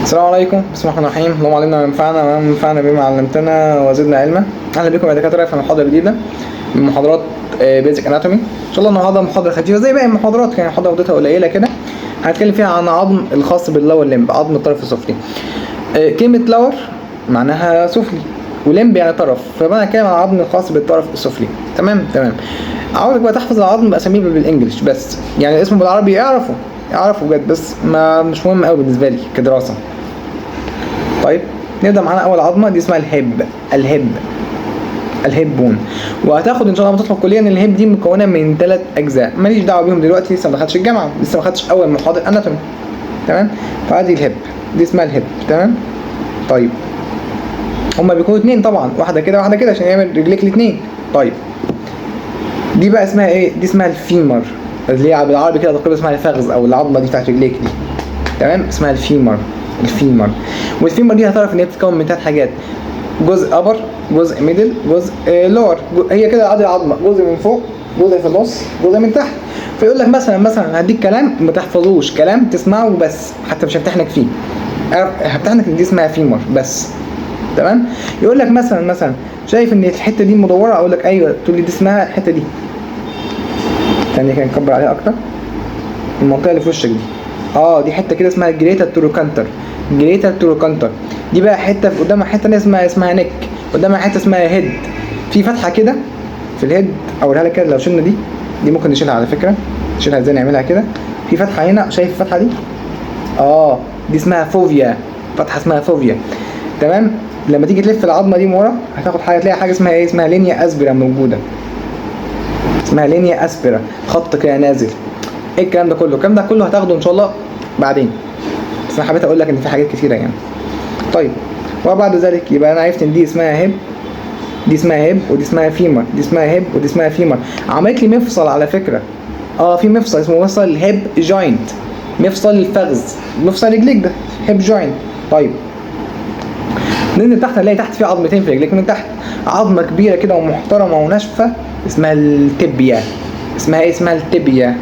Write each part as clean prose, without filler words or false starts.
السلام عليكم، بسم الله الرحمن الرحيم. اللهم علمنا ما ينفعنا وما ينفعنا بما علمتنا وزدنا علما. اهلا بكم يا دكاتره في محاضره جديده من محاضرات بيزك اناتومي. ان شاء الله النهارده محاضره خفيفه زي باقي المحاضرات، كان محاضره مدتها قليله كده. هنتكلم فيها عن عظم الخاص باللور لمب، عظم الطرف السفلي. كلمه لور معناها سفلي ولمب يعني طرف، فبقى نتكلم عن العظم الخاص بالطرف السفلي. تمام. عاوزك بقى تحفظ العظم باساميه بالانجلش بس، يعني اسمه بالعربي اعرفه بجد، بس ما مش مهم قوي بالنسبه لي كدراسه. طيب نبدا معانا اول عظمه، دي اسمها الهيب بون. وهتاخد ان شاء الله لما تدخل الكليه ان الهيب دي مكونه من 3 اجزاء، ماليش دعوه بيهم دلوقتي، لسه ما دخلتش الجامعه، لسه ما خدتش اول محاضره اناتومي. تمام. فادي الهيب دي اسمها الهيب. تمام. طيب هما بيكونوا 2 طبعا، واحده كده واحده كده عشان يعمل رجليك الاثنين. طيب دي بقى اسمها ايه؟ دي اسمها الفيمر، اللي هي بالعربي كده تقريبا اسمها الفخذ او العظمه دي بتاعت رجليك دي. تمام. اسمها الفيمر. والفيمر دي هتعرف ان هي بتتكون من 3 حاجات: جزء ابر، جزء ميدل، جزء لور. هي كده عادي العظمه، جزء من فوق، جزء في النص، جزء من تحت. فيقول لك مثلا هديك كلام ما تحفظوش، كلام تسمعه بس، حتى مش همتحنك فيه، همتحنك ان دي اسمها فيمر بس. تمام. يقول لك مثلا شايف ان الحته دي مدوره، اقول لك ايوه، تقول لي دي اسمها الحته دي. ثانيه كده نكبر عليها اكتر. المنطقه اللي في وشك دي دي حته كده اسمها جريتال تروكانتر. دي بقى حته في قدامها حته اسمها نيك، قدامها حته اسمها هيد، في فتحه كده في الهيد. اوريها لك كده، لو شلنا دي ممكن نشيلها على فكره. نشيلها ازاي؟ نعملها كده، في فتحه هنا، شايف الفتحه دي؟ دي اسمها فوفيا، فتحه اسمها فوفيا. تمام. لما تيجي تلف العظمه دي من ورا هتاخد حاجه، تلاقي حاجه اسمها ايه؟ اسمها لينيا اسبرا موجوده، اسمها لينيا اسبرا، خط كده نازل. ايه الكلام ده كله؟ الكلام ده كله هتاخده ان شاء الله بعدين، بس انا حبيت اقول لك ان في حاجات كتيره يعني. طيب وبعد ذلك يبقى انا عرفت ان دي اسمها هيب، دي اسمها هيب، ودي اسمها فيمر، دي اسمها هيب، ودي اسمها فيمر. عملت لي مفصل على فكره، في مفصل اسمه مفصل الهيب جوينت، مفصل الفخذ، مفصل رجليك ده هيب جوينت. طيب ننزل تحت نلاقي تحت في عظمتين في رجليك من تحت، عظمه كبيره كده ومحترمه وناشفه اسمها التبيا. اسمها ايه؟ اسمها التبيا.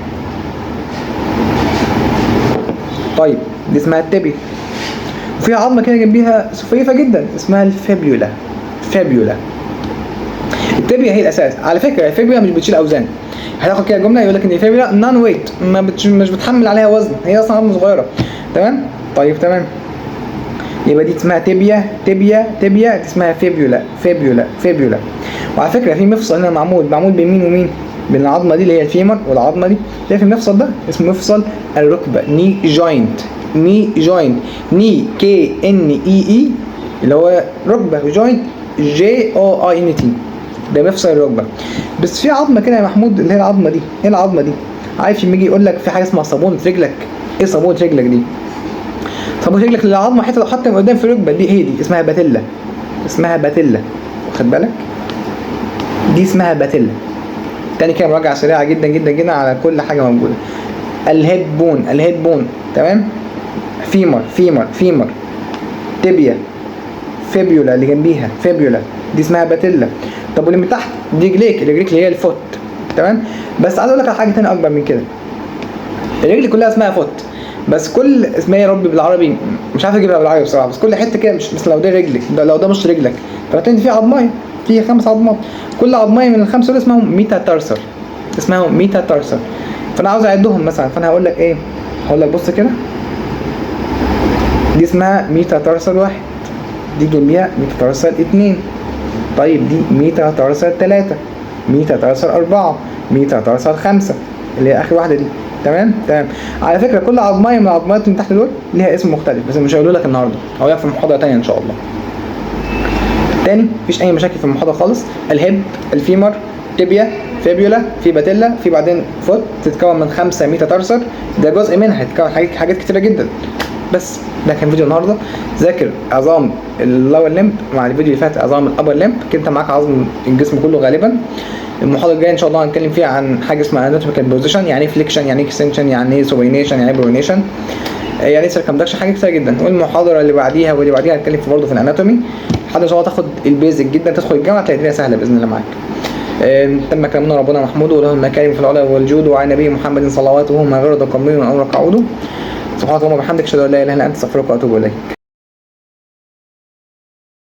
طيب دي اسمها التبيا. وفي عظمه كده جنبيها سخيفه جدا اسمها الفيبيولا. التبيا هي الاساس على فكره. الفيبيولا مش بتشيل اوزان، هتاخد كده جمله يقول لك ان الفيبيولا نون ويت، مش بتحمل عليها وزن، هي اصلا عظمه صغيره. تمام. طيب تمام. يبقى دي اسمها تبيا دي اسمها فيبيولا. وعلى فكره في مفصل هنا معمول بين مين ومين؟ بين العظمه دي اللي هي الفيمر والعظمه دي. تلاقي في المفصل ده اسمه مفصل الركبه، ني جوينت. ني كي ان اي اللي هو ركبه، جوينت JOINT، ده مفصل الركبه. بس في عظمه كده يا محمود اللي هي العظمه دي. ايه العظمه دي؟ عارف لما يجي يقول لك في حاجه اسمها صابونه رجلك؟ ايه صابونه رجلك دي؟ صابونه رجلك اللي العظمه حته حتى من قدام في الركبه دي، هي دي اسمها باتيلا. واخد بالك؟ دي اسمها باتيلا. تاني كده مراجعه سريعه جدا على كل حاجه موجوده. الهيب بون. تمام. فيمر تبيا، فيبيولا اللي جنبيها فيبيولا، دي اسمها باتيلا. طب واللي من تحت دي رجليك اللي هي الفوت. تمام. بس عايز اقول لك على حاجه ثانيه اكبر من كده. الرجل كلها اسمها فوت، بس كل اسمها يا ربي بالعربي مش عارف اجيبها بالعربي بصراحه، بس كل حته كده مش مثل لو ده رجلك، لو ده مش رجلك، فهتلاقي في عظمايه، في 5 عظمات، كل عظمايه من ال5 دول اسمهم ميتاتارسر. فانا عاوز اعدهم مثلا، فانا هقول لك ايه؟ هقول لك بص كده، دي اسمها ميتاتارسل 1، دي جنبيها ميتاتارسل 2، طيب دي ميتاتارسل 3، ميتاتارسل 4، ميتاتارسل 5 اللي هي اخر واحده دي. تمام. على فكره كل عظمايه من العظمات اللي تحت دول ليها اسم مختلف، بس مش هقوله لك النهارده، هقولها في محاضره ثانيه ان شاء الله. تاني مفيش اي مشاكل في المحاضره خالص. الهيب، الفيمر، تبيا، فيبيولا، في باتيلا، في بعدين فوت، تتكون من 5 ميتاتارسر، ده جزء منها، تتكون حاجات كتيره جدا. بس ده كان فيديو النهارده. ذاكر عظام اللور لمب مع الفيديو اللي فات عظام الابر لمب، كده انت معاك عظم الجسم كله غالبا. المحاضره الجايه ان شاء الله هنتكلم فيها عن حاجه اسمها اناتوميكال بوزيشن، يعني ايه فليكشن، يعني ايه اكستنشن، يعني ايه سوبينيشن، يعني ايه برونيشن، يعني ايه سيركمدكشن، حاجات كتير جدا. والمحاضره اللي بعديها واللي بعديها هنتكلم في برضه في الاناتومي، لحد ان شاء الله تاخد البيزك جدا، تدخل الجامعه تلاقي الدنيا سهله باذن الله معاك. تم كلامنا ربنا محمود وله المكارم في العلا والجود، وعلى نبي محمد صلواته ما غير قمرين من امرك عوده. سبحانك اللهم وبحمدك اشهد ان لا اله الا انت استغفرك واتوب اليك.